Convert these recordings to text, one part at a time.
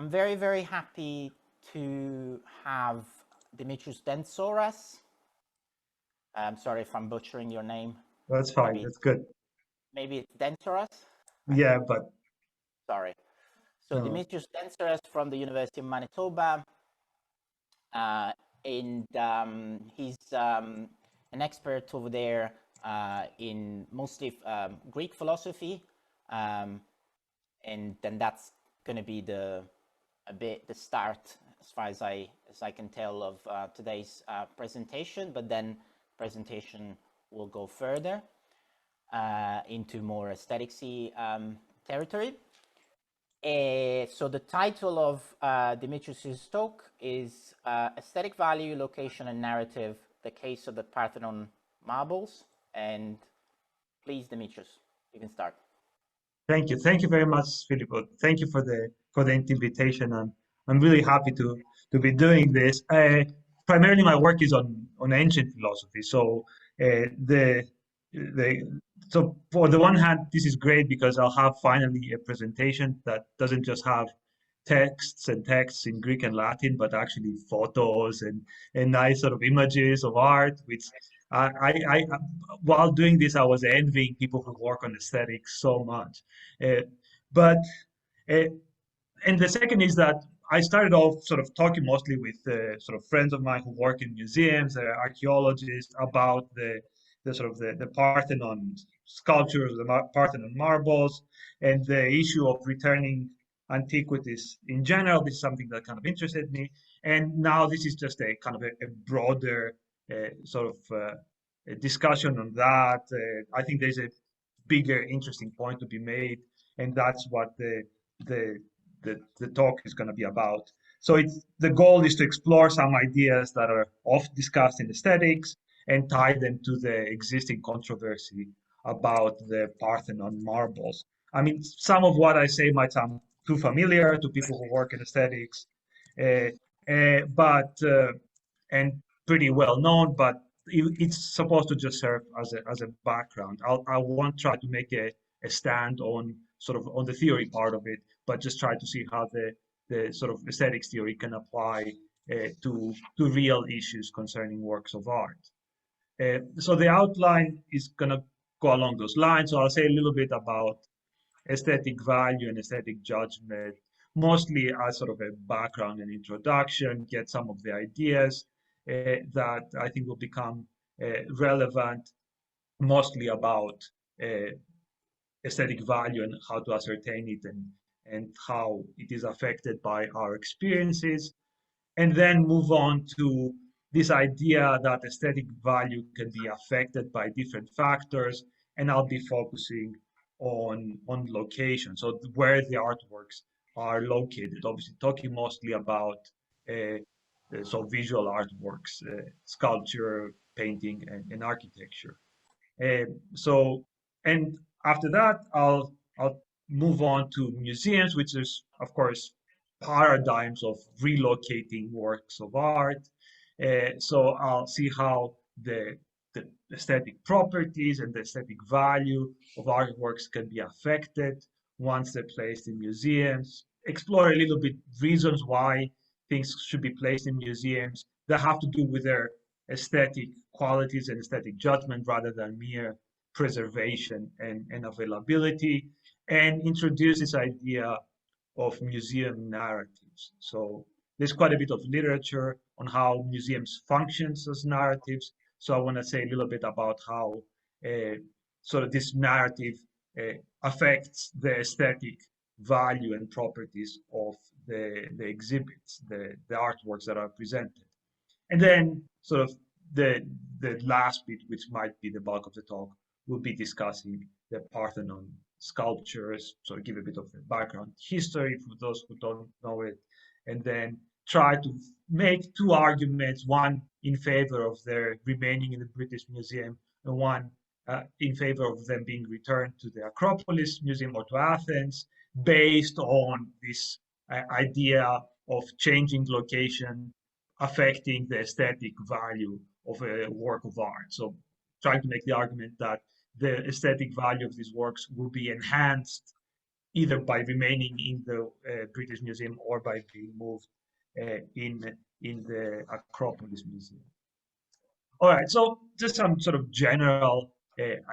I'm very, very happy to have Dimitrios Dentsoras. I'm sorry if I'm butchering your name. That's fine. Maybe, That's good. maybe it's Dentsoras. Yeah, but Sorry. So no. Dimitrios Dentsoras from the University of Manitoba, and he's an expert over there in mostly Greek philosophy, and then that's going to be the start as far as I can tell of today's presentation. But then presentation will go further into more aestheticsy territory. So the title of Dimitrios' talk is Aesthetic Value, Location and Narrative, the Case of the Parthenon Marbles. And please, Dimitrios, you can start. Thank you. Thank you very much, Filippo. Thank you for the invitation. I'm really happy to be doing this. Primarily, my work is on ancient philosophy. So the so for the one hand, this is great because I'll have finally a presentation that doesn't just have texts in Greek and Latin, but actually photos and nice sort of images of art, which I while doing this, I was envying people who work on aesthetics so much. Uh, but uh, and the second is that I started off sort of talking mostly with sort of friends of mine who work in museums, archaeologists, about the sort of the Parthenon sculptures, the Parthenon marbles, and the issue of returning antiquities in general. This is something that kind of interested me, and now this is just a kind of a broader sort of a discussion on that. I think there's a bigger, interesting point to be made, and that's what the the talk is going to be about. So it's the goal is to explore some ideas that are oft discussed in aesthetics and tie them to the existing controversy about the Parthenon marbles. I mean, some of what I say might sound too familiar to people who work in aesthetics, uh, but and pretty well known, but it's supposed to just serve as a background. I won't try to make a stand on sort of on the theory part of it, but just try to see how the sort of aesthetics theory can apply to real issues concerning works of art. So the outline is going to go along those lines. So I'll say a little bit about aesthetic value and aesthetic judgment, mostly as sort of a background and introduction, get some of the ideas that I think will become relevant, mostly about aesthetic value and how to ascertain it and how it is affected by our experiences, and then move on to this idea that aesthetic value can be affected by different factors, and I'll be focusing on location, so where the artworks are located. Obviously, talking mostly about so visual artworks, sculpture, painting, and architecture. So, and after that, I'll move on to museums, which is, of course, paradigms of relocating works of art. So I'll see how the aesthetic properties and the aesthetic value of artworks can be affected once they're placed in museums. Explore a little bit reasons why things should be placed in museums that have to do with their aesthetic qualities and aesthetic judgment rather than mere preservation and availability, and introduce this idea of museum narratives. So there's quite a bit of literature on how museums functions as narratives. So I want to say a little bit about how sort of this narrative affects the aesthetic value and properties of the exhibits, the artworks that are presented. And then sort of the last bit, which might be the bulk of the talk, will be discussing the Parthenon sculptures, so give a bit of the background history for those who don't know it, and then try to make two arguments, one in favor of their remaining in the British Museum and one in favor of them being returned to the Acropolis Museum or to Athens, based on this idea of changing location affecting the aesthetic value of a work of art. So trying to make the argument that the aesthetic value of these works will be enhanced either by remaining in the British Museum or by being moved in the Acropolis Museum. All right, so just some sort of general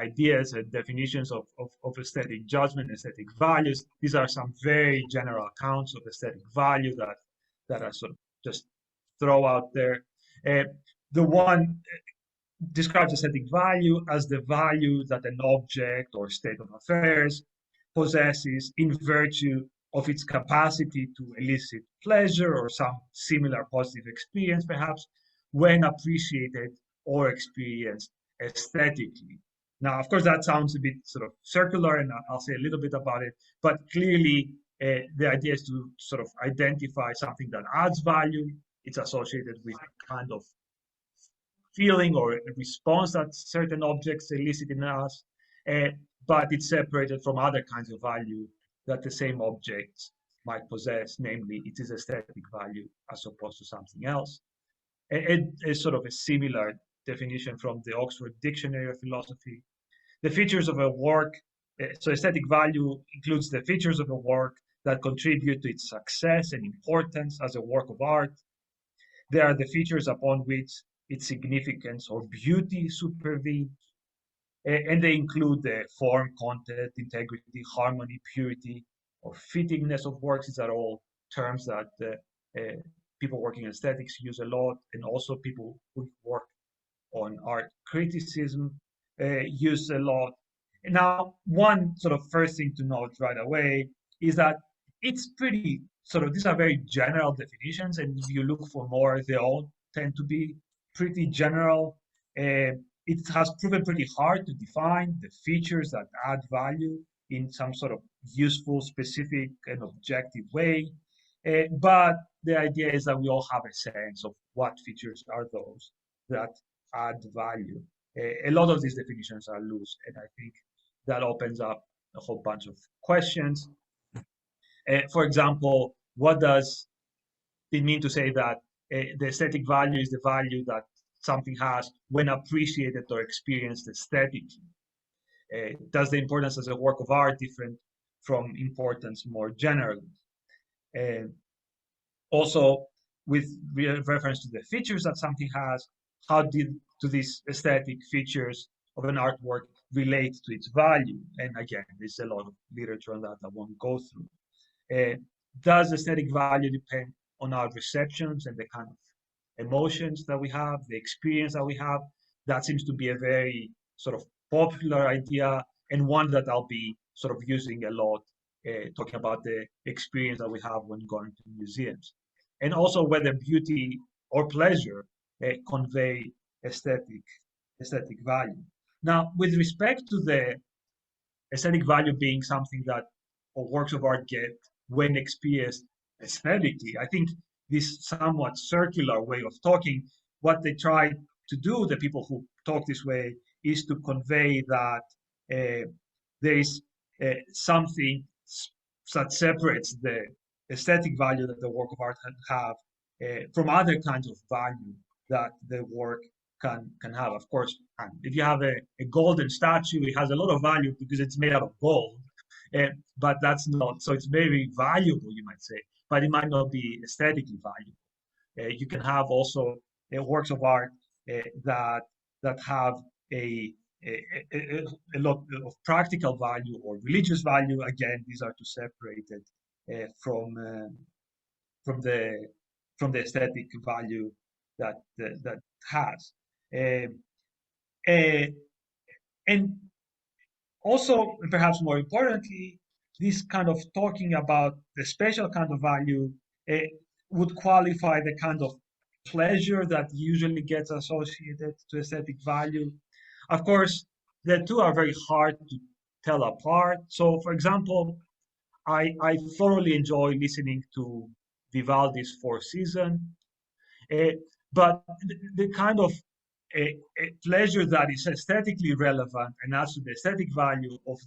ideas and definitions of aesthetic judgment, aesthetic values. These are some very general accounts of aesthetic value that I sort of just throw out there. The one describes aesthetic value as the value that an object or state of affairs possesses in virtue of its capacity to elicit pleasure or some similar positive experience, perhaps, when appreciated or experienced aesthetically. Now, of course, that sounds a bit sort of circular, and I'll say a little bit about it, but clearly the idea is to sort of identify something that adds value. It's associated with a kind of feeling or a response that certain objects elicit in us, but it's separated from other kinds of value that the same objects might possess, namely it is aesthetic value as opposed to something else. It is sort of a similar definition from the Oxford Dictionary of Philosophy. The features of a work, so aesthetic value includes the features of a work that contribute to its success and importance as a work of art. They are the features upon which its significance or beauty supervenes, and they include the form, content, integrity, harmony, purity, or fittingness of works. These are all terms that people working in aesthetics use a lot, and also people who work on art criticism use a lot. Now, one sort of first thing to note right away is that it's pretty sort of, these are very general definitions, and if you look for more, they all tend to be pretty general. It has proven pretty hard to define the features that add value in some sort of useful, specific, and objective way. But the idea is that we all have a sense of what features are those that add value. A lot of these definitions are loose, and I think that opens up a whole bunch of questions. For example, what does it mean to say that the aesthetic value is the value that something has when appreciated or experienced aesthetically? Does the importance as a work of art different from importance more generally? Also, with reference to the features that something has, how do these aesthetic features of an artwork relate to its value? And again, there's a lot of literature on that I won't go through. Does aesthetic value depend on our receptions and the kind of emotions that we have, the experience that we have? That seems to be a very sort of popular idea, and one that I'll be sort of using a lot, talking about the experience that we have when going to museums. And also whether beauty or pleasure convey aesthetic value. Now, with respect to the aesthetic value being something that works of art get when experienced aesthetically, I think this somewhat circular way of talking, what they try to do, the people who talk this way, is to convey that there is something that separates the aesthetic value that the work of art have from other kinds of value that the work can have. Of course, if you have a golden statue, it has a lot of value because it's made out of gold, but that's not, so it's very valuable, you might say, but it might not be aesthetically valuable. You can have also works of art that have a lot of practical value or religious value. Again, these are to separate it from the aesthetic value that has. And also, perhaps more importantly, this kind of talking about the special kind of value would qualify the kind of pleasure that usually gets associated to aesthetic value. Of course, the two are very hard to tell apart. So, for example, I thoroughly enjoy listening to Vivaldi's Four Seasons, but the kind of pleasure that is aesthetically relevant and adds to the aesthetic value of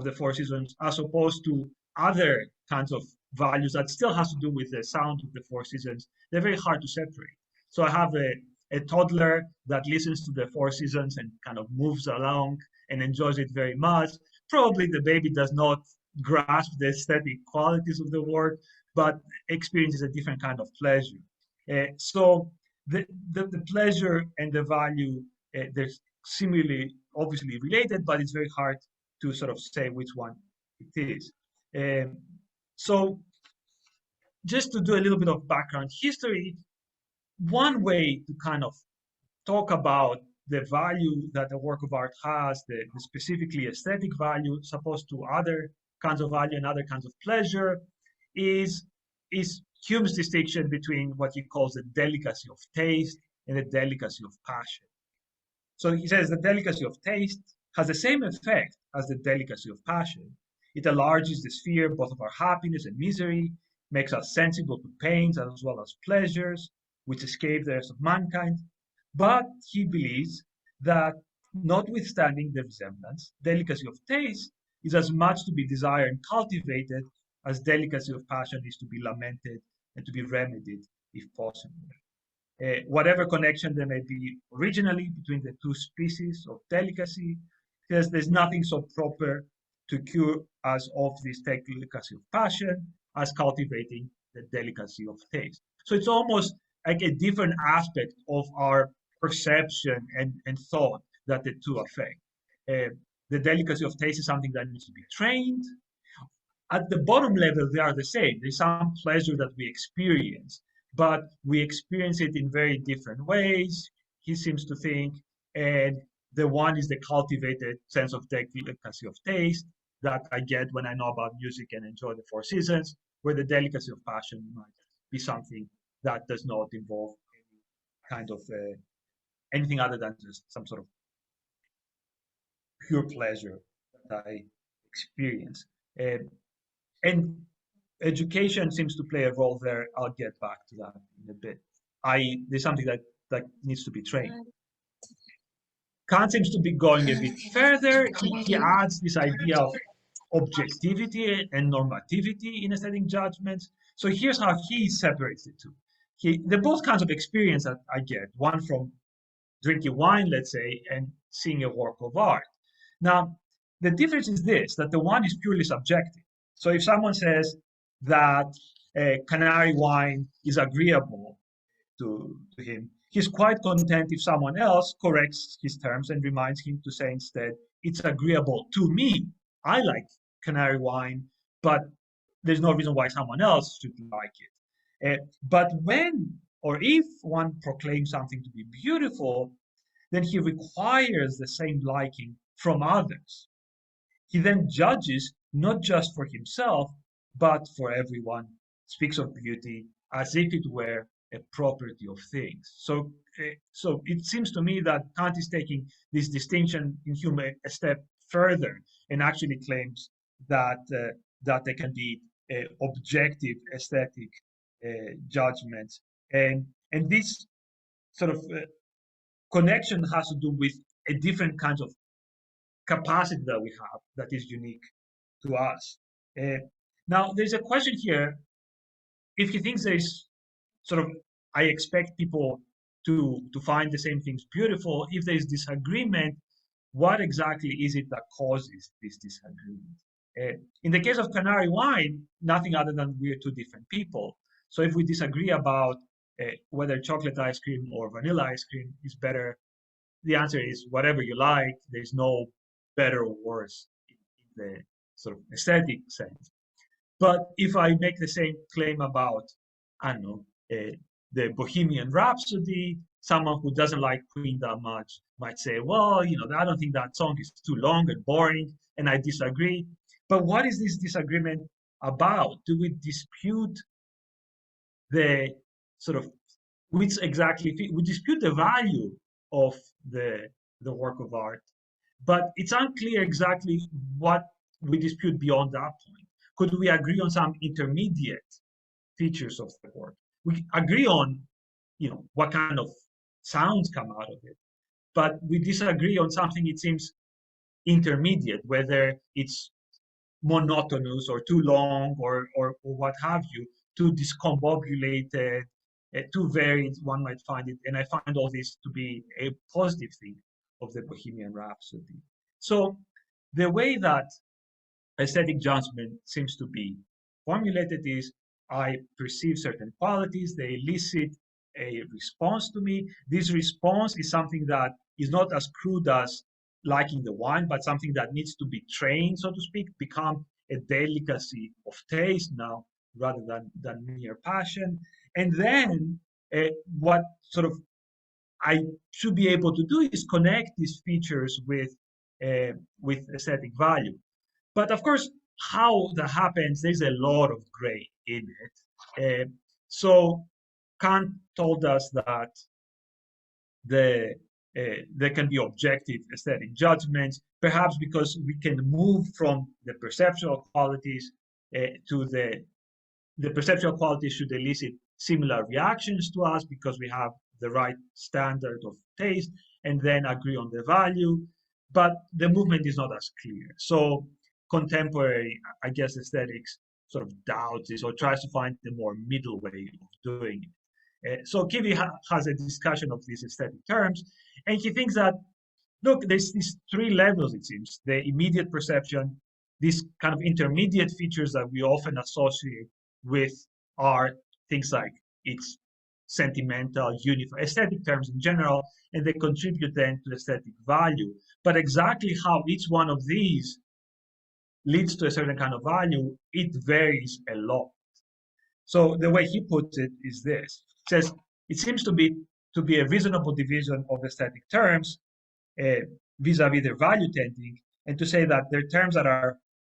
the Four Seasons, as opposed to other kinds of values that still has to do with the sound of the Four Seasons, they're very hard to separate. So I have a toddler that listens to the Four Seasons and kind of moves along and enjoys it very much, probably the baby does not grasp the aesthetic qualities of the work, but experiences a different kind of pleasure. So the pleasure and the value, they're similarly obviously related, but it's very hard to sort of say which one it is. So just to do a little bit of background history, one way to kind of talk about the value that a work of art has, the specifically aesthetic value, as opposed to other kinds of value and other kinds of pleasure, is Hume's distinction between what he calls the delicacy of taste and the delicacy of passion. So he says the delicacy of taste has the same effect as the delicacy of passion. It enlarges the sphere both of our happiness and misery, makes us sensible to pains as well as pleasures, which escape the rest of mankind. But he believes that, notwithstanding the resemblance, delicacy of taste is as much to be desired and cultivated as delicacy of passion is to be lamented and to be remedied if possible. Whatever connection there may be originally between the two species of delicacy, because there's nothing so proper to cure us of this delicacy of passion as cultivating the delicacy of taste. So it's almost like a different aspect of our perception and thought that the two affect. The delicacy of taste is something that needs to be trained. At the bottom level, they are the same. There's some pleasure that we experience, but we experience it in very different ways, he seems to think. And the one is the cultivated sense of delicacy of taste that I get when I know about music and enjoy the four seasons, where the delicacy of passion might be something that does not involve any kind of anything other than just some sort of pure pleasure that I experience. And education seems to play a role there. I'll get back to that in a bit. There's something that needs to be trained. Kant seems to be going a bit further. He adds this idea of objectivity and normativity in aesthetic judgments. So here's how he separates the two. They're both kinds of experience that I get, one from drinking wine, let's say, and seeing a work of art. Now, the difference is this, that the one is purely subjective. So if someone says that Canary wine is agreeable to him, he's quite content if someone else corrects his terms and reminds him to say instead, it's agreeable to me. I like Canary wine, but there's no reason why someone else should like it. But when or if one proclaims something to be beautiful, then he requires the same liking from others. He then judges not just for himself, but for everyone, speaks of beauty as if it were a property of things. So it seems to me that Kant is taking this distinction in Hume a step further and actually claims that there can be objective aesthetic judgments, and this sort of connection has to do with a different kinds of capacity that we have that is unique to us. Now, there's a question here. If he thinks there's sort of, I expect people to find the same things beautiful, if there's disagreement, what exactly is it that causes this disagreement? In the case of Canary wine, nothing other than we're two different people. So if we disagree about whether chocolate ice cream or vanilla ice cream is better, the answer is whatever you like. There's no better or worse in the sort of aesthetic sense. But if I make the same claim about, I don't know, the Bohemian Rhapsody, someone who doesn't like Queen that much might say, well, you know, I don't think that song is too long and boring, and I disagree. But what is this disagreement about? Do we dispute the sort of, which exactly, we dispute the value of the work of art, but it's unclear exactly what we dispute beyond that point. Could we agree on some intermediate features of the work? We agree on, you know, what kind of sounds come out of it, but we disagree on something it seems intermediate, whether it's monotonous or too long or what have you, too discombobulated, too varied, one might find it. And I find all this to be a positive thing of the Bohemian Rhapsody. So the way that aesthetic judgment seems to be formulated is I perceive certain qualities, they elicit a response to me. This response is something that is not as crude as liking the wine, but something that needs to be trained, so to speak, become a delicacy of taste now rather than mere passion. And then what sort of I should be able to do is connect these features with aesthetic value. But of course, how that happens, there's a lot of gray in it. So Kant told us that there can be objective aesthetic judgments, perhaps because we can move from the perceptual qualities to the perceptual qualities should elicit similar reactions to us because we have the right standard of taste and then agree on the value. But the movement is not as clear. So contemporary, I guess, aesthetics sort of doubts this or tries to find the more middle way of doing it. So Kivi has a discussion of these aesthetic terms, and he thinks that, look, there's these three levels, it seems: the immediate perception, these kind of intermediate features that we often associate with art, things like it's sentimental, uniform, aesthetic terms in general, and they contribute then to aesthetic value. But exactly how each one of these leads to a certain kind of value, it varies a lot. So the way he puts it is this: it says it seems to be a reasonable division of aesthetic terms vis-a-vis their value tending, and to say that they're terms that are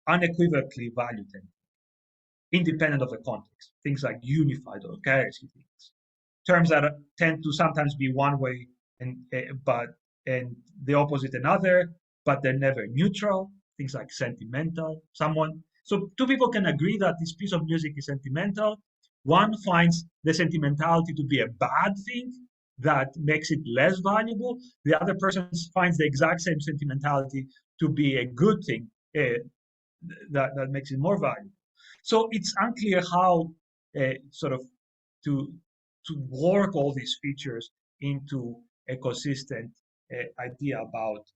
unequivocally value tending, independent of the context. Things like unified or character things, terms that tend to sometimes be one way and the opposite another, but they're never neutral. Things like sentimental. So two people can agree that this piece of music is sentimental. One finds the sentimentality to be a bad thing that makes it less valuable. The other person finds the exact same sentimentality to be a good thing that makes it more valuable. So it's unclear how sort of to work all these features into a consistent idea about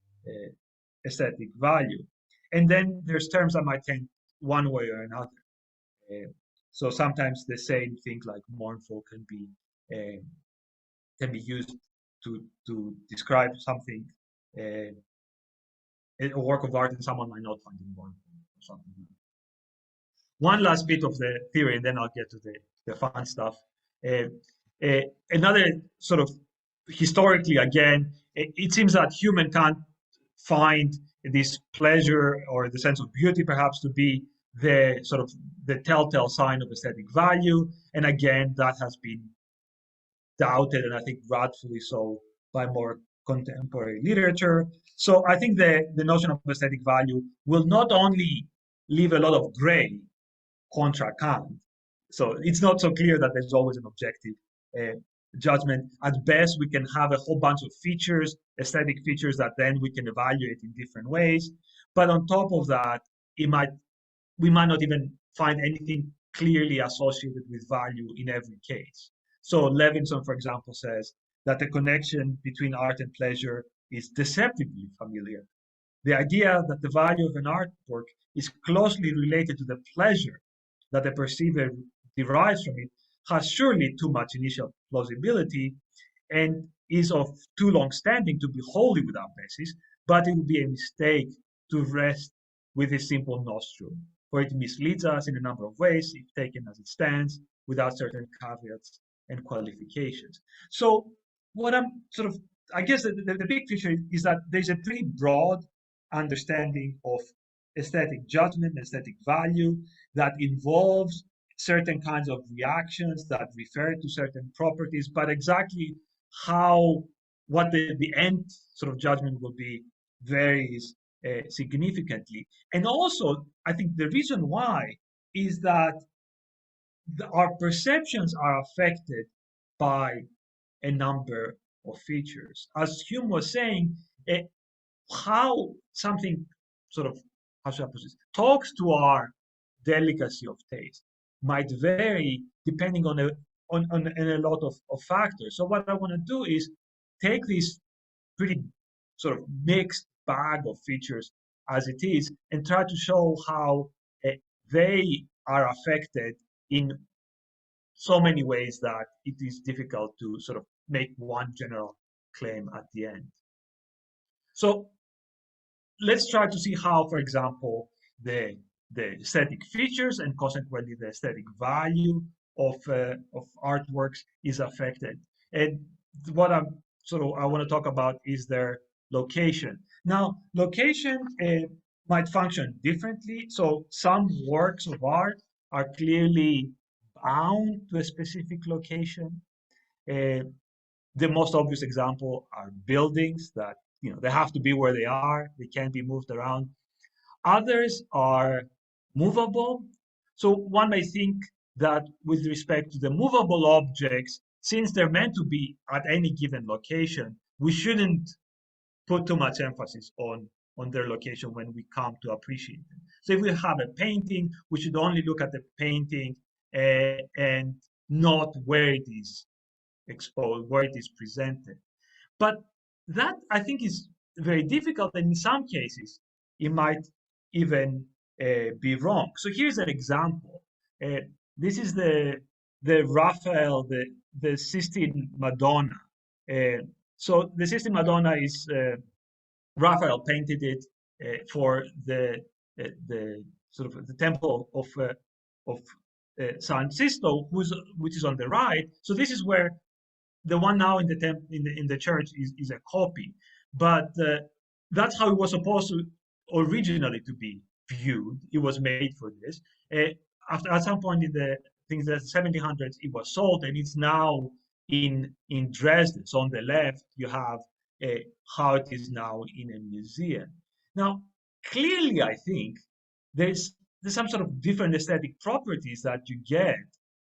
aesthetic value. And then there's terms that might tend one way or another. So sometimes the same things like mournful can be used to describe something, a work of art, and someone might not find it mournful or something. One last bit of the theory, and then I'll get to the fun stuff. Another sort of historically, again, it seems that human can't find this pleasure or the sense of beauty perhaps to be the sort of the telltale sign of aesthetic value. And again, that has been doubted, and I think rightfully so, by more contemporary literature. So I think the notion of aesthetic value will not only leave a lot of gray contra Kant. So it's not so clear that there's always an objective judgment. At best, we can have a whole bunch of features, aesthetic features that then we can evaluate in different ways. But on top of that, we might not even find anything clearly associated with value in every case. So Levinson, for example, says that the connection between art and pleasure is deceptively familiar. The idea that the value of an artwork is closely related to the pleasure that the perceiver derives from it has surely too much initial plausibility and is of too long standing to be wholly without basis, but it would be a mistake to rest with a simple nostrum, for it misleads us in a number of ways if taken as it stands without certain caveats and qualifications. So what I'm sort of, I guess the big picture is that there's a pretty broad understanding of aesthetic judgment, aesthetic value that involves certain kinds of reactions that refer to certain properties, but exactly what the end sort of judgment will be varies significantly. And also, I think the reason why is that our perceptions are affected by a number of features. As Hume was saying, how something sort of, how should I put this, talks to our delicacy of taste might vary depending on a lot of factors. So what I want to do is take this pretty sort of mixed bag of features as it is and try to show how they are affected in so many ways that it is difficult to sort of make one general claim at the end. So let's try to see how, for example, the aesthetic features and consequently the aesthetic value of artworks is affected. And what I want to talk about is their location. Now, location might function differently. So some works of art are clearly bound to a specific location. Uh, the most obvious example are buildings that they have to be where they are. They can't be moved around. Others are movable. So one may think that with respect to the movable objects, since they're meant to be at any given location, we shouldn't put too much emphasis on their location when we come to appreciate them. So if we have a painting, we should only look at the painting and not where it is exposed, where it is presented. But that, I think, is very difficult, and in some cases, it might even be wrong. So here's an example. This is the Raphael, the Sistine Madonna. So the Sistine Madonna is Raphael painted it for the sort of the temple of San Sisto, which is on the right. So this is where the one now in the church is a copy, but that's how it was supposed to originally to be viewed. It was made for this. At some point in the 1700s, it was sold, and it's now in Dresden. So on the left, you have how it is now in a museum. Now, clearly, I think there's some sort of different aesthetic properties that you get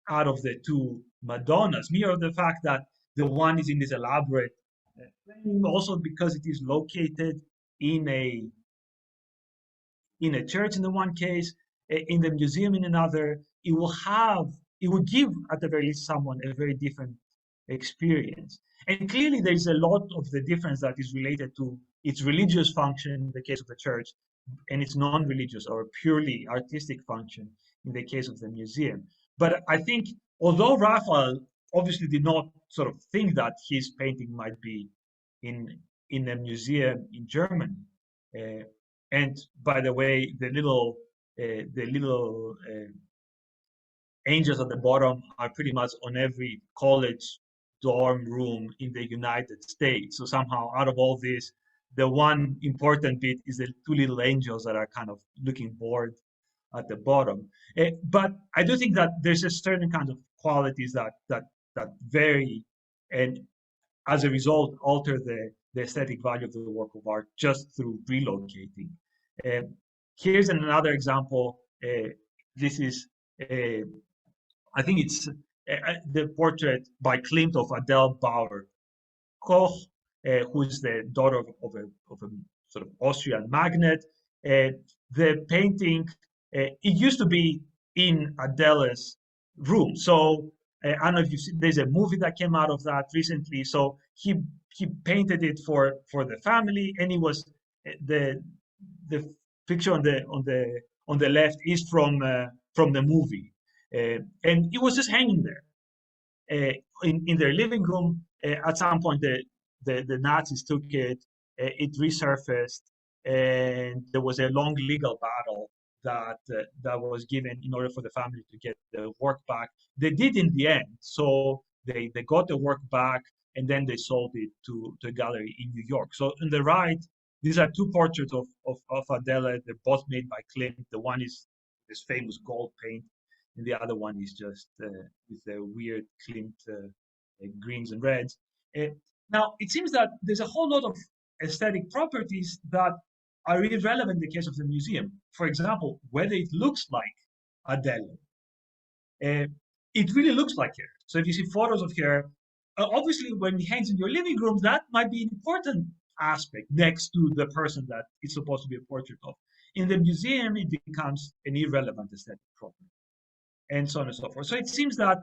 out of the two Madonnas. Mere the fact that the one is in this elaborate frame, also because it is located in a church in the one case, in the museum in another. It will give at the very least someone a very different experience. And clearly there is a lot of the difference that is related to its religious function in the case of the church and its non-religious or purely artistic function in the case of the museum. But I think although Raphael obviously did not sort of think that his painting might be in a museum in Germany, and by the way, the little angels at the bottom are pretty much on every college dorm room in the United States. So somehow out of all this, the one important bit is the two little angels that are kind of looking bored at the bottom. But I do think that there's a certain kind of qualities that vary, and as a result alter the aesthetic value of the work of art just through relocating. Here's another example. This is I think it's the portrait by Klimt of Adele Bauer Koch, who's the daughter of a sort of Austrian magnate. The painting, it used to be in Adele's room. So I don't know if you've seen, there's a movie that came out of that recently. So he painted it for the family, and it was the picture on the left is from the movie, and it was just hanging there in their living room. At some point, the Nazis took it. It resurfaced, and there was a long legal battle that was given in order for the family to get the work back. They did in the end, so they got the work back, and then they sold it to a gallery in New York. So on the right, these are two portraits of Adele. They're both made by Klimt. The one is this famous gold paint, and the other one is just with the weird Klimt greens and reds. Now, it seems that there's a whole lot of aesthetic properties that are irrelevant in the case of the museum. For example, whether it looks like Adele. It really looks like her. So if you see photos of her, obviously when it hangs in your living room, that might be an important aspect next to the person that it's supposed to be a portrait of. In the museum, it becomes an irrelevant aesthetic property, and so on and so forth. So it seems that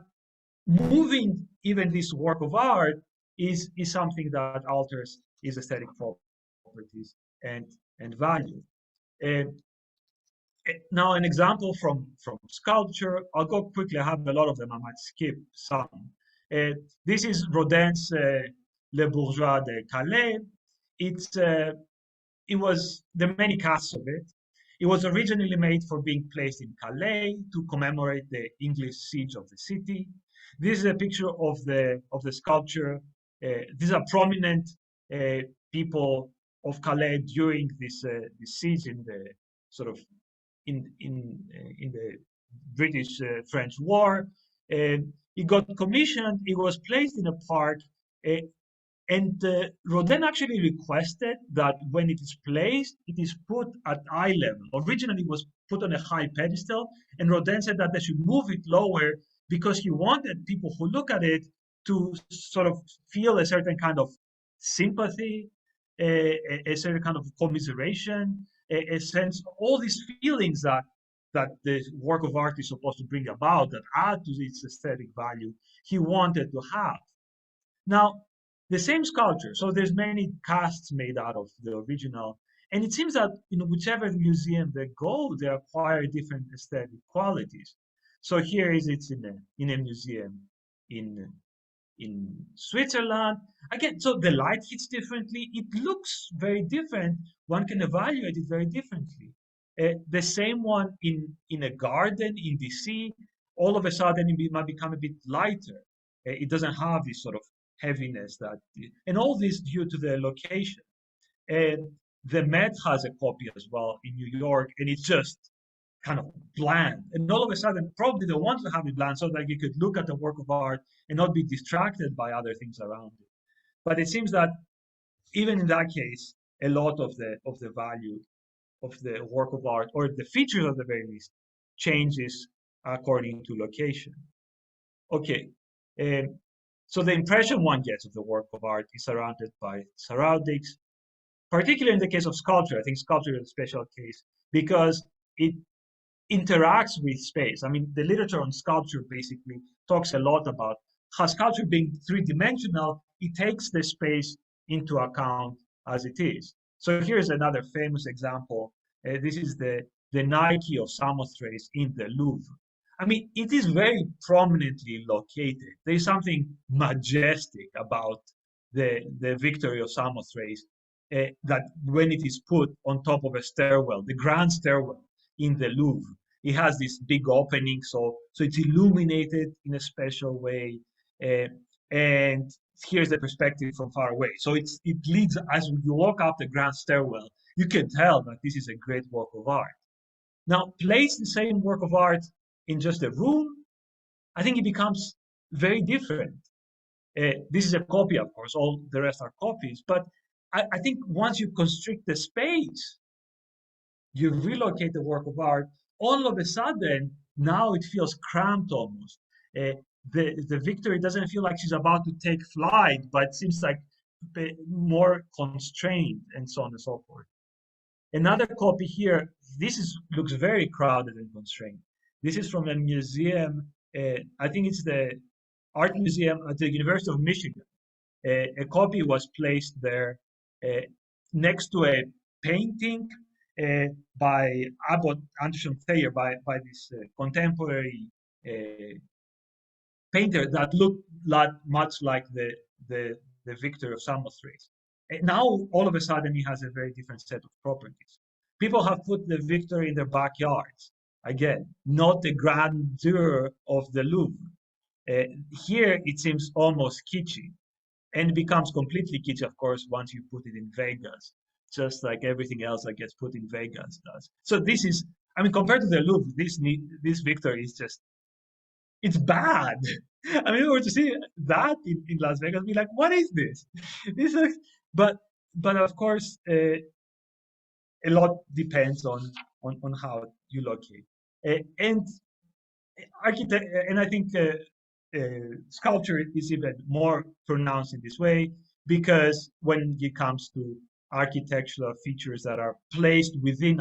moving even this work of art is something that alters its aesthetic properties and value. Uh, Now, an example from sculpture, I'll go quickly. I have a lot of them. I might skip some. This is Rodin's Le Bourgeois de Calais. It was, there are many casts of it. It was originally made for being placed in Calais to commemorate the English siege of the city. This is a picture of the sculpture. These are prominent people of Calais during this siege in the sort of in the British French War. It got commissioned. It was placed in a park, uh, and Rodin actually requested that when it is placed, it is put at eye level. Originally, it was put on a high pedestal, and Rodin said that they should move it lower because he wanted people who look at it to sort of feel a certain kind of sympathy, a certain kind of commiseration, a sense, all these feelings that the work of art is supposed to bring about that add to its aesthetic value, he wanted to have. Now, the same sculpture, so there's many casts made out of the original, and it seems that whichever museum they go, they acquire different aesthetic qualities. So here is it's in a museum in Switzerland. Again, so the light hits differently. It looks very different. One can evaluate it very differently. The same one in a garden in DC, all of a sudden it might become a bit lighter. It doesn't have this sort of heaviness and all this due to the location. And the Met has a copy as well in New York, and it's just kind of bland. And all of a sudden, probably they want to have it bland so that you could look at the work of art and not be distracted by other things around it. But it seems that even in that case, a lot of the value of the work of art, or the features at the very least, changes according to location. Okay, so the impression one gets of the work of art is surrounded by surroundings, particularly in the case of sculpture. I think sculpture is a special case because it interacts with space. I mean, the literature on sculpture basically talks a lot about how sculpture being three-dimensional, it takes the space into account as it is. So here's another famous example. This is the Nike of Samothrace in the Louvre. I mean, it is very prominently located. There's something majestic about the victory of Samothrace that when it is put on top of a stairwell, the grand stairwell in the Louvre, it has this big opening, so it's illuminated in a special way, and here's the perspective from far away. So it leads, as you walk up the grand stairwell, you can tell that this is a great work of art. Now, place the same work of art in just a room, I think it becomes very different. This is a copy, of course, all the rest are copies, but I think once you constrict the space, you relocate the work of art, all of a sudden, now it feels cramped almost. The victory doesn't feel like she's about to take flight, but seems like more constrained, and so on and so forth. Another copy here, looks very crowded and constrained. This is from a museum, I think it's the Art Museum at the University of Michigan. A copy was placed there next to a painting by Abbott Anderson Thayer, by this contemporary painter that looked much like the victor of Samothrace. And now, all of a sudden, he has a very different set of properties. People have put the victor in their backyards. Again, not the grandeur of the Louvre. Here, it seems almost kitschy, and it becomes completely kitschy, of course, once you put it in Vegas, just like everything else that gets put in Vegas does. So this is, I mean, compared to the Louvre, this victor is just, it's bad. I mean, if we were to see that in Las Vegas, be like, what is this? This is, but of course, a lot depends on how you locate. And architect, and I think sculpture is even more pronounced in this way, because when it comes to architectural features that are placed within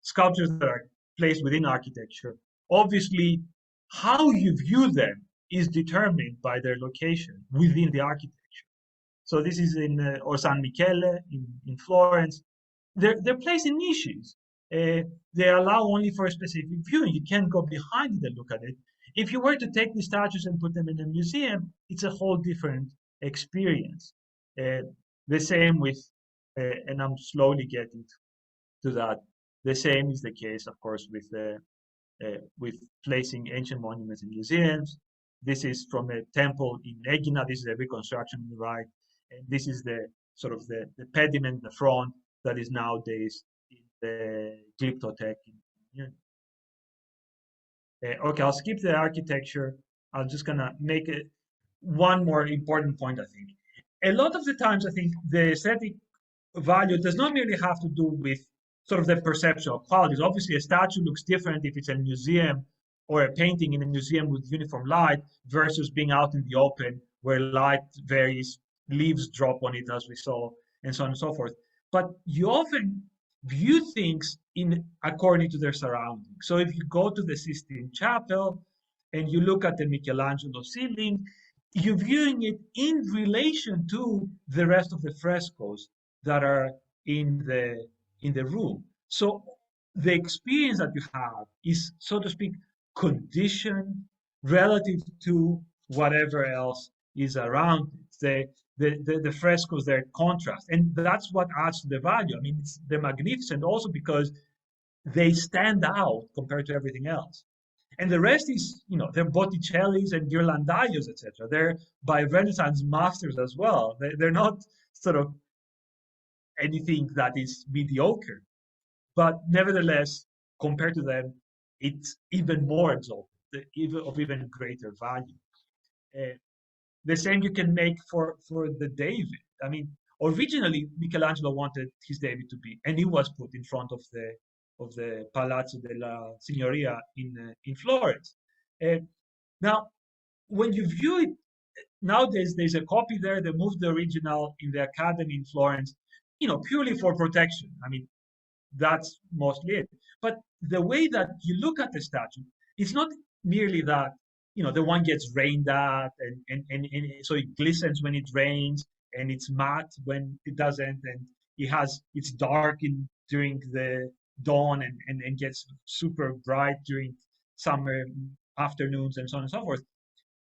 sculptures that are placed within architecture, obviously how you view them is determined by their location within the architecture. So this is in or San Michele in Florence. they're placed in niches. They allow only for a specific viewing. You can't go behind it and look at it. If you were to take these statues and put them in a museum, it's a whole different experience. Uh, the same with, and I'm slowly getting to that. The same is the case, of course, with placing ancient monuments in museums. This is from a temple in Egina. This is a reconstruction on the right. And this is the sort of the pediment, the front, that is nowadays in the Glyptothek in Munich. Okay, I'll skip the architecture. I'm just gonna make it one more important point, I think. A lot of the times, I think the aesthetic value does not merely have to do with sort of the perceptual qualities. Obviously, a statue looks different if it's a museum or a painting in a museum with uniform light versus being out in the open where light varies, leaves drop on it, as we saw, and so on and so forth. But you often view things in according to their surroundings. So if you go to the Sistine Chapel and you look at the Michelangelo ceiling, you're viewing it in relation to the rest of the frescoes that are in the room. So the experience that you have is, so to speak, conditioned relative to whatever else is around it. The frescoes, their contrast, and that's what adds to the value. I mean, they're magnificent also because they stand out compared to everything else. And the rest is, they're Botticellis and Ghirlandaios, etc. They're by Renaissance masters as well. They're not sort of anything that is mediocre, but nevertheless, compared to them, it's even more exalted, even greater value. Uh, the same you can make for the David. I mean, originally Michelangelo wanted his David to be, and he was put in front of the Palazzo della Signoria in Florence. Now, when you view it nowadays, there's a copy there. They moved the original in the Academy in Florence, purely for protection. I mean, that's mostly it. But the way that you look at the statue, it's not merely that, the one gets rained at and so it glistens when it rains and it's matte when it doesn't, and it's dark during the dawn and gets super bright during summer afternoons and so on and so forth.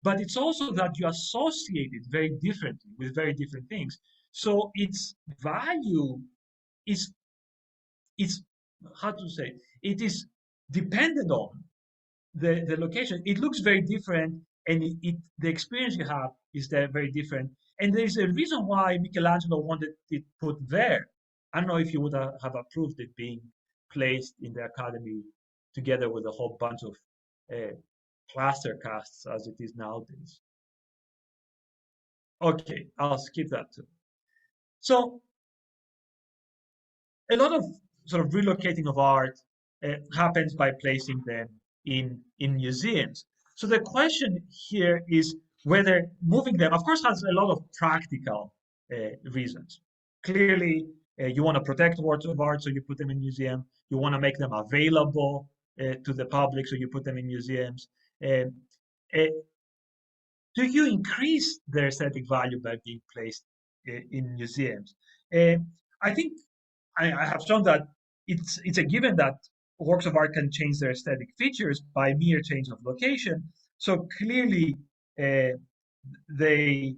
But it's also that you associate it very differently with very different things. So its value is how to say, it is dependent on the location. It looks very different, and the experience you have is very different. And there's a reason why Michelangelo wanted it put there. I don't know if you would have approved it being placed in the Academy together with a whole bunch of plaster casts as it is nowadays. Okay, I'll skip that too. So a lot of sort of relocating of art happens by placing them in museums. So the question here is whether moving them, of course, has a lot of practical reasons. Clearly, you want to protect works of art, so you put them in museum. You want to make them available to the public, so you put them in museums. Do you increase their aesthetic value by being placed in museums? I think I have shown that it's a given that works of art can change their aesthetic features by mere change of location. So clearly, they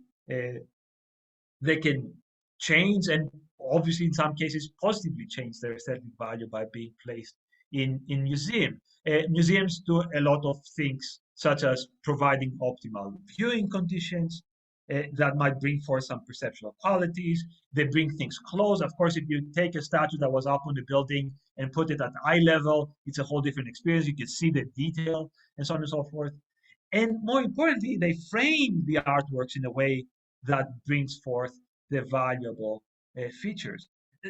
can change, and obviously in some cases positively change their aesthetic value by being placed in museum. Museums do a lot of things such as providing optimal viewing conditions that might bring forth some perceptual qualities. They bring things close. Of course, if you take a statue that was up on the building and put it at eye level, it's a whole different experience. You can see the detail and so on and so forth. And more importantly, they frame the artworks in a way that brings forth the valuable features.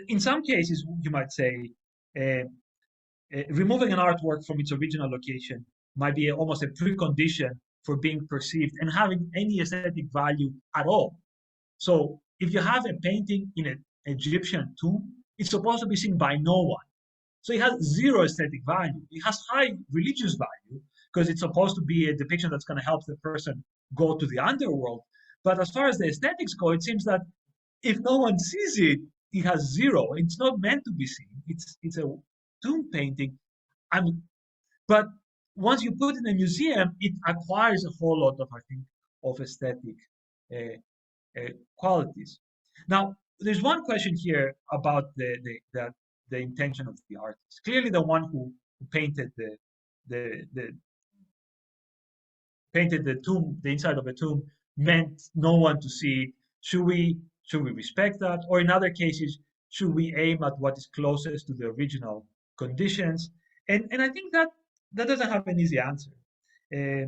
In some cases, you might say, removing an artwork from its original location might be almost a precondition for being perceived and having any aesthetic value at all. So if you have a painting in an Egyptian tomb, it's supposed to be seen by no one. So it has zero aesthetic value. It has high religious value because it's supposed to be a depiction that's going to help the person go to the underworld. But as far as the aesthetics go, it seems that if no one sees it, it has zero. It's not meant to be seen. It's a tomb painting. But once you put it in a museum, it acquires a whole lot of, I think, of aesthetic uh, qualities. Now, there's one question here about the intention of the artist. Clearly, the one who painted the painted the tomb, the inside of a tomb, meant no one to see it. Should we respect that, or in other cases, should we aim at what is closest to the original conditions? And I think that that doesn't have an easy answer. Uh,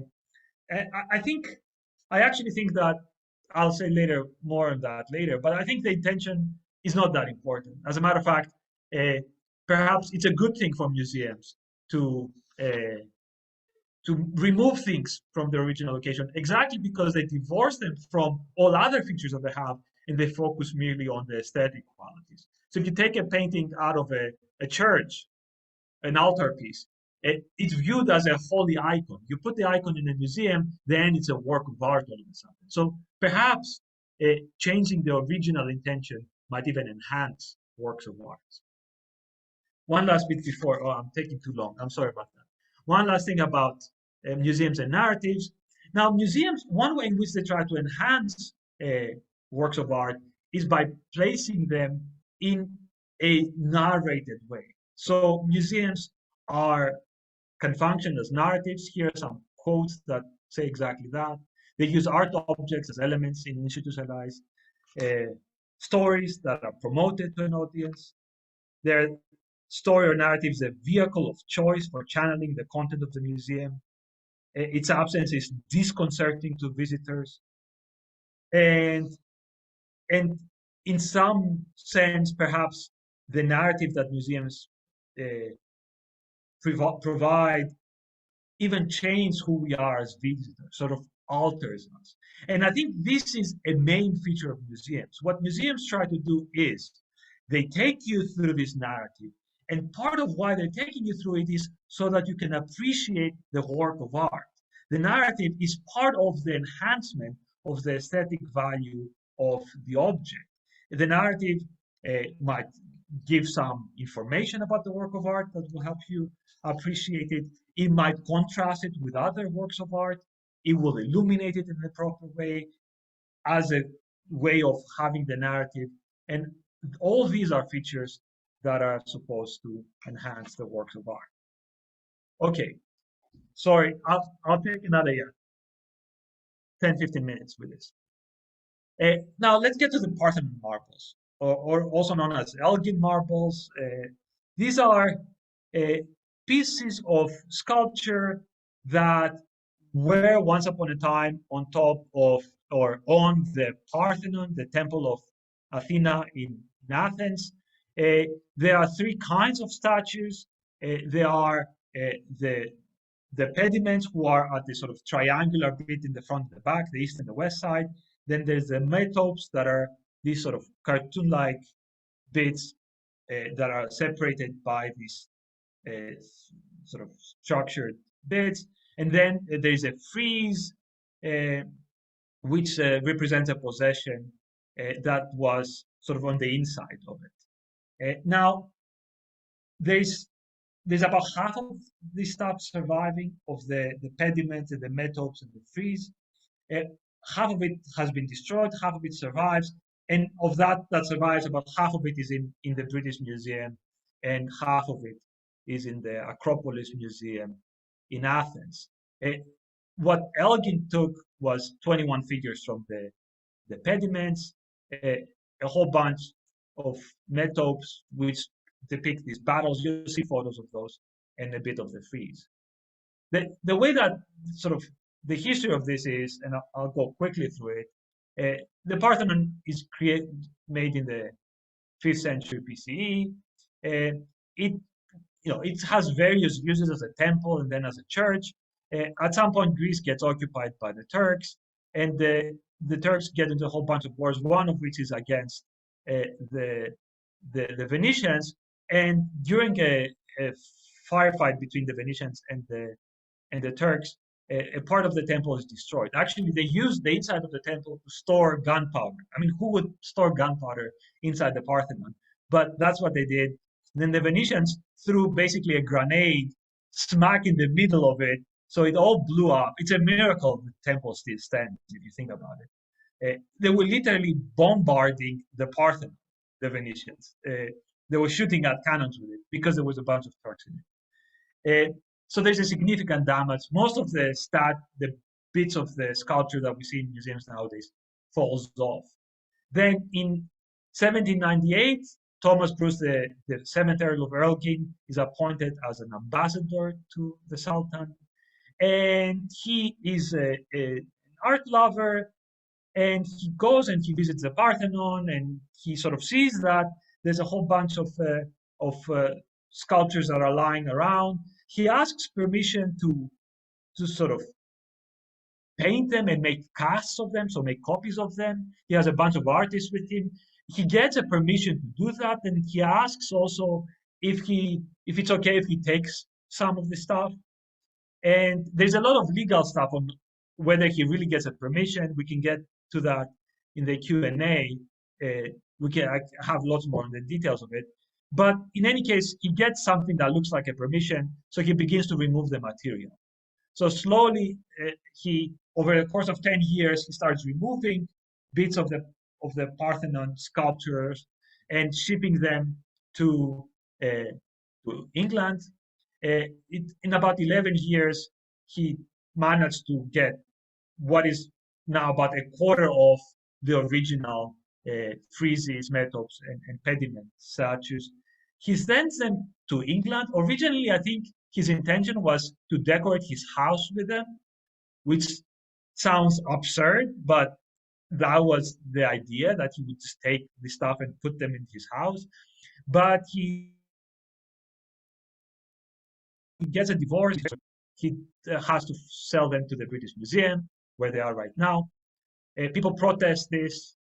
I think I actually think that I'll say later more on that later, but I think the intention is not that important. As a matter of fact, uh, perhaps it's a good thing for museums to uh, to remove things from the original location exactly because they divorce them from all other features that they have and they focus merely on the aesthetic qualities. So if you take a painting out of a church, an altarpiece, it's viewed as a holy icon. You put the icon in a museum, then it's a work of art all of a sudden. So perhaps changing the original intention might even enhance works of art. One last bit before, oh, I'm taking too long. I'm sorry about that. One last thing about museums and narratives. Now, museums, one way in which they try to enhance works of art is by placing them in a narrated way. So museums can function as narratives. Here are some quotes that say exactly that. They use art objects as elements in institutionalized stories that are promoted to an audience. Their story or narrative is a vehicle of choice for channeling the content of the museum. Its absence is disconcerting to visitors. And, and in some sense, perhaps the narrative that museums provide even change who we are as visitors, sort of alters us. And I think this is a main feature of museums. What museums try to do is they take you through this narrative. And part of why they're taking you through it is so that you can appreciate the work of art. The narrative is part of the enhancement of the aesthetic value of the object. The narrative might give some information about the work of art that will help you appreciate it. It might contrast it with other works of art. It will illuminate it in the proper way as a way of having the narrative. And all these are features that are supposed to enhance the works of art. Okay, sorry, I'll take another 10, 15 minutes with this. Now let's get to the Parthenon marbles, or also known as Elgin marbles. These are pieces of sculpture that were once upon a time on top of or on the Parthenon, the temple of Athena in Athens. There are three kinds of statues. There are the pediments, who are at the sort of triangular bit in the front and the back, the east and the west side. Then there's the metopes that are these sort of cartoon-like bits that are separated by these sort of structured bits. And then there's a frieze, which represents a possession that was sort of on the inside of it. Now, there's about half of the stuff surviving of the pediments and the metopes and the frieze. Half of it has been destroyed, half of it survives, and of that survives, about half of it is in the British Museum, and half of it is in the Acropolis Museum in Athens. What Elgin took was 21 figures from the pediments, a whole bunch of metopes which depict these battles. You'll see photos of those, and a bit of the frieze. The way that sort of the history of this is, and I'll go quickly through it. The Parthenon is made in the 5th century BCE. It has various uses as a temple and then as a church. At some point, Greece gets occupied by the Turks, and the Turks get into a whole bunch of wars, one of which is against the Venetians. And during a firefight between the Venetians and the Turks, a part of the temple is destroyed. Actually, they used the inside of the temple to store gunpowder. I mean, who would store gunpowder inside the Parthenon? But that's what they did. Then the Venetians threw basically a grenade smack in the middle of it, so it all blew up. It's a miracle the temple still stands, if you think about it. They were literally bombarding the Parthenon, the Venetians. They were shooting at cannons with it because there was a bunch of Turks in it. So there's a significant damage. Most of the bits of the sculpture that we see in museums nowadays falls off. Then in 1798, Thomas Bruce, the 7th Earl of Erskine, is appointed as an ambassador to the Sultan. And he is an art lover, and he goes and he visits the Parthenon, and he sort of sees that there's a whole bunch of sculptures that are lying around. He asks permission to sort of paint them and make casts of them, so make copies of them. He has a bunch of artists with him. He gets a permission to do that, and he asks also if it's okay if he takes some of the stuff. And there's a lot of legal stuff on whether he really gets a permission. We can get to that in the Q&A. We can have lots more on the details of it. But in any case, he gets something that looks like a permission, so he begins to remove the material. So slowly, over the course of 10 years, he starts removing bits of the Parthenon sculptures and shipping them to England. In about 11 years, he managed to get what is now about a quarter of the original friezes, metopes, and pediment statues. He sends them to England. Originally, I think his intention was to decorate his house with them, which sounds absurd, but that was the idea, that he would just take the stuff and put them in his house. But he gets a divorce. He has to sell them to the British Museum, where they are right now. People protest this.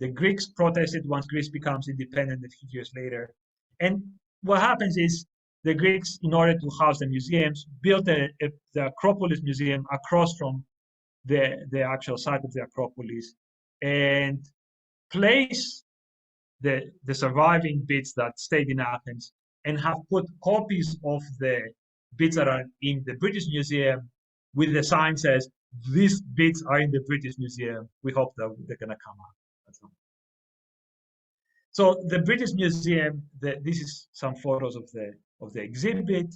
The Greeks protested once Greece becomes independent a few years later. And what happens is the Greeks, in order to house the museums, built the Acropolis Museum across from the actual site of the Acropolis, and place the surviving bits that stayed in Athens, and have put copies of the bits that are in the British Museum with the sign says, "These bits are in the British Museum. We hope that they're going to come out." So the British Museum, this is some photos of the exhibit.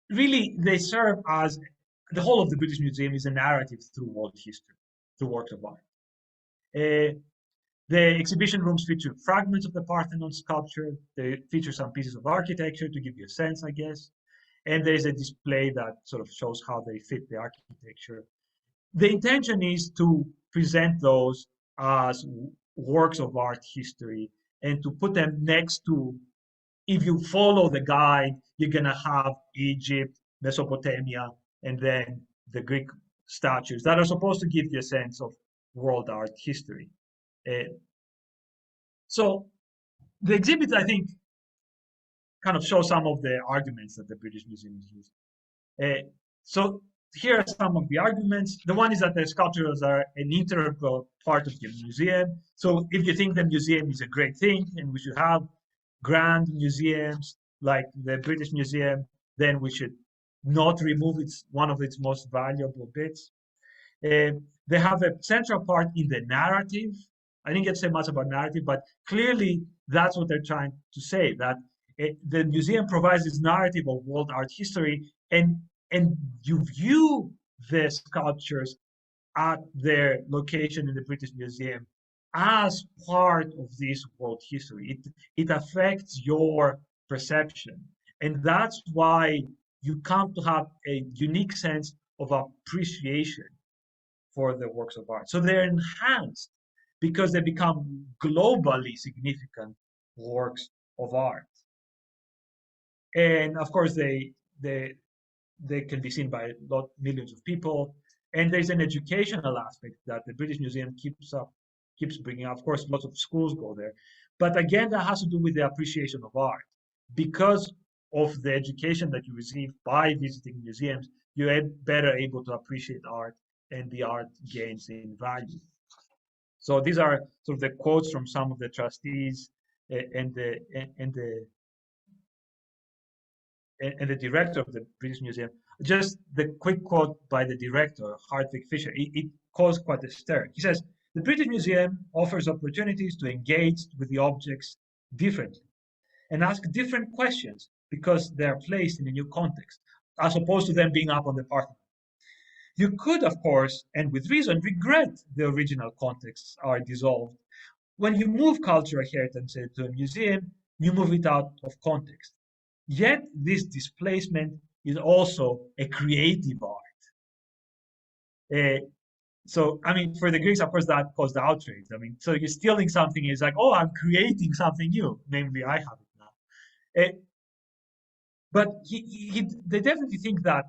Really, they serve as, the whole of the British Museum is a narrative through world history, through works of art. The exhibition rooms feature fragments of the Parthenon sculpture. They feature some pieces of architecture to give you a sense, I guess. And there's a display that sort of shows how they fit the architecture. The intention is to present those as works of art history and to put them next to, if you follow the guide, you're going to have Egypt, Mesopotamia, and then the Greek statues that are supposed to give you a sense of world art history. So the exhibit, I think, kind of shows some of the arguments that the British Museum is using. So here are some of the arguments. The one is that the sculptures are an integral part of the museum. So if you think the museum is a great thing and we should have grand museums like the British Museum, then we should not remove one of its most valuable bits. They have a central part in the narrative. I didn't get to say much about narrative, but clearly that's what they're trying to say, that the museum provides this narrative of world art history, and you view the sculptures at their location in the British Museum as part of this world history. It affects your perception. And that's why you come to have a unique sense of appreciation for the works of art. So they're enhanced because they become globally significant works of art. And of course, they can be seen by millions of people. And there's an educational aspect that the British Museum keeps bringing up. Of course, lots of schools go there. But again, that has to do with the appreciation of art. Because of the education that you receive by visiting museums, you're better able to appreciate art, and the art gains in value. So these are sort of the quotes from some of the trustees and the director of the British Museum. Just the quick quote by the director, Hartwig Fischer, it caused quite a stir. He says, "The British Museum offers opportunities to engage with the objects differently and ask different questions because they are placed in a new context, as opposed to them being up on the Parthenon. You could, of course, and with reason, regret the original contexts are dissolved. When you move cultural heritage to a museum, you move it out of context. Yet this displacement is also a creative art." So, I mean, for the Greeks, of course, that caused outrage. I mean, so you're stealing something, it's like, oh, I'm creating something new. Namely, I have it now. But they definitely think that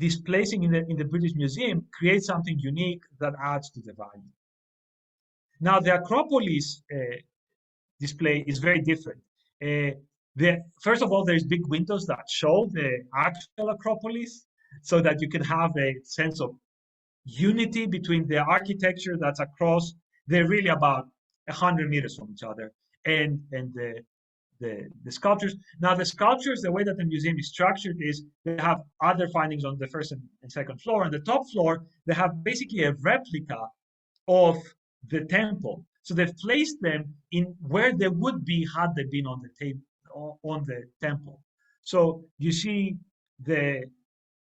displacing in the British Museum creates something unique that adds to the value. Now, the Acropolis display is very different. First of all, there's big windows that show the actual Acropolis so that you can have a sense of unity between the architecture that's across. They're really about 100 meters from each other, and the sculptures. Now, the sculptures, the way that the museum is structured is they have other findings on the first and second floor. On the top floor, they have basically a replica of the temple. So they've placed them in where they would be had they been on the temple. So you see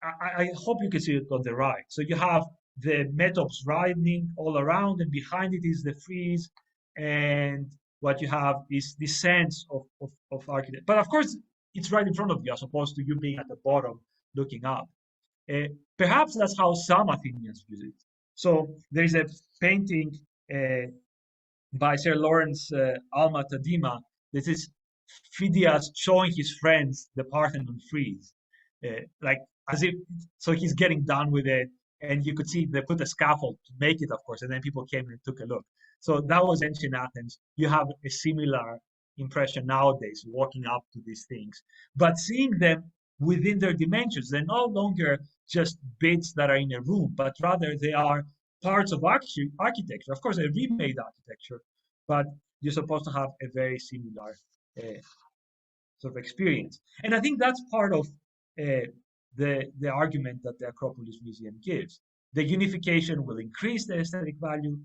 I hope you can see it on the right. So you have the metopes riding all around, and behind it is the frieze, and what you have is the sense of architecture. But of course, it's right in front of you, as opposed to you being at the bottom looking up. Perhaps that's how some Athenians use it. So there's a painting by Sir Lawrence Alma Tadema. This is Phidias showing his friends the Parthenon frieze, like as if so he's getting done with it, and you could see they put a scaffold to make it, of course, and then people came and took a look. So that was ancient Athens. You have a similar impression nowadays, walking up to these things, but seeing them within their dimensions. They're no longer just bits that are in a room, but rather they are parts of architecture. Of course, a remade architecture, but you're supposed to have a very similar sort of experience. And I think that's part of the argument that the Acropolis Museum gives. The unification will increase the aesthetic value.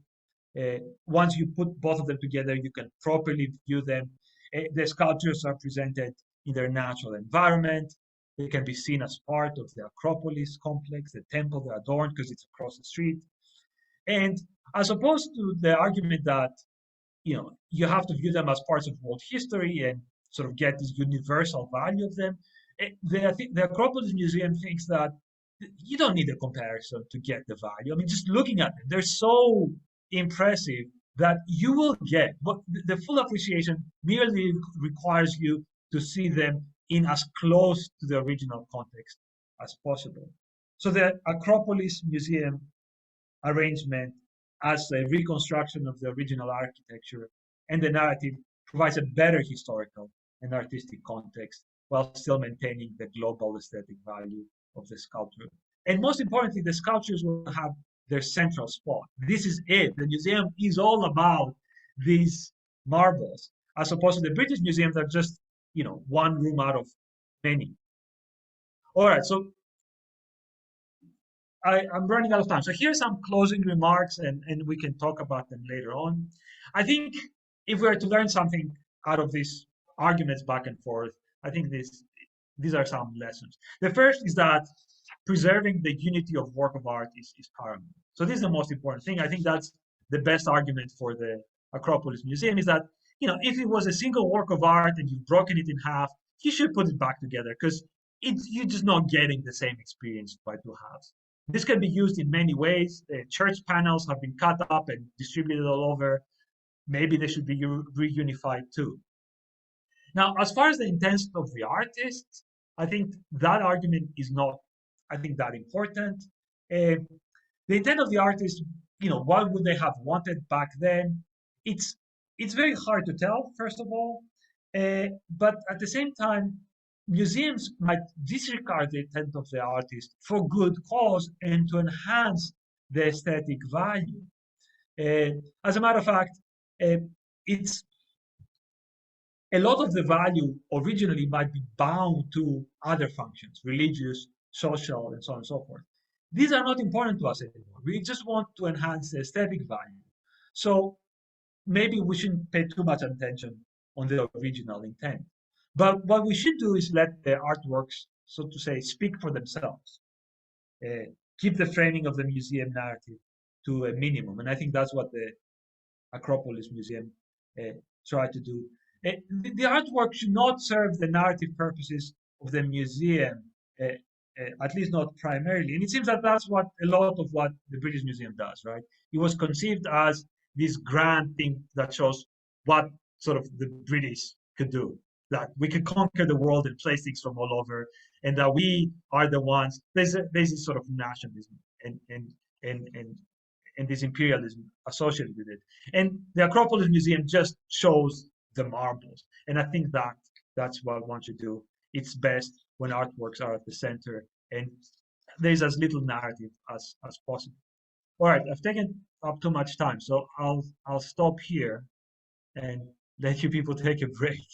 Once you put both of them together, you can properly view them. The sculptures are presented in their natural environment. They can be seen as part of the Acropolis complex, the temple. They're adorned because it's across the street. And as opposed to the argument that you have to view them as parts of world history and sort of get this universal value of them, the Acropolis Museum thinks that you don't need a comparison to get the value. I mean, just looking at them, they're so impressive that you will get, but the full appreciation merely requires you to see them in as close to the original context as possible. So the Acropolis Museum arrangement as a reconstruction of the original architecture and the narrative provides a better historical and artistic context while still maintaining the global aesthetic value of the sculpture. And most importantly, the sculptures will have their central spot. This is it. The museum is all about these marbles, as opposed to the British Museum that just, one room out of many. All right, so I'm running out of time. So here's some closing remarks, and we can talk about them later on. I think if we are to learn something out of these arguments back and forth, I think these are some lessons. The first is that preserving the unity of work of art is paramount. So this is the most important thing. I think that's the best argument for the Acropolis Museum, is that, if it was a single work of art and you've broken it in half, you should put it back together, because you're just not getting the same experience by two halves. This can be used in many ways. Church panels have been cut up and distributed all over. Maybe they should be reunified too. Now, as far as the intent of the artist, I think that argument is not, that important. The intent of the artist, what would they have wanted back then? It's very hard to tell, first of all. But at the same time, museums might disregard the intent of the artist for good cause and to enhance the aesthetic value. As a matter of fact, it's a lot of the value originally might be bound to other functions, religious, social, and so on and so forth. These are not important to us anymore. We just want to enhance the aesthetic value. So maybe we shouldn't pay too much attention on the original intent. But what we should do is let the artworks, so to say, speak for themselves. Keep the framing of the museum narrative to a minimum. And I think that's what the Acropolis Museum tried to do. The artwork should not serve the narrative purposes of the museum, at least not primarily. And it seems that that's what a lot of what the British Museum does, right? It was conceived as this grand thing that shows what sort of the British could do, that we could conquer the world and place things from all over, and that we are the ones. There's this sort of nationalism and this imperialism associated with it. And the Acropolis Museum just shows the marbles. And I think that that's what one should do. It's best when artworks are at the center and there's as little narrative as possible. All right, I've taken up too much time, so I'll stop here and let you people take a break.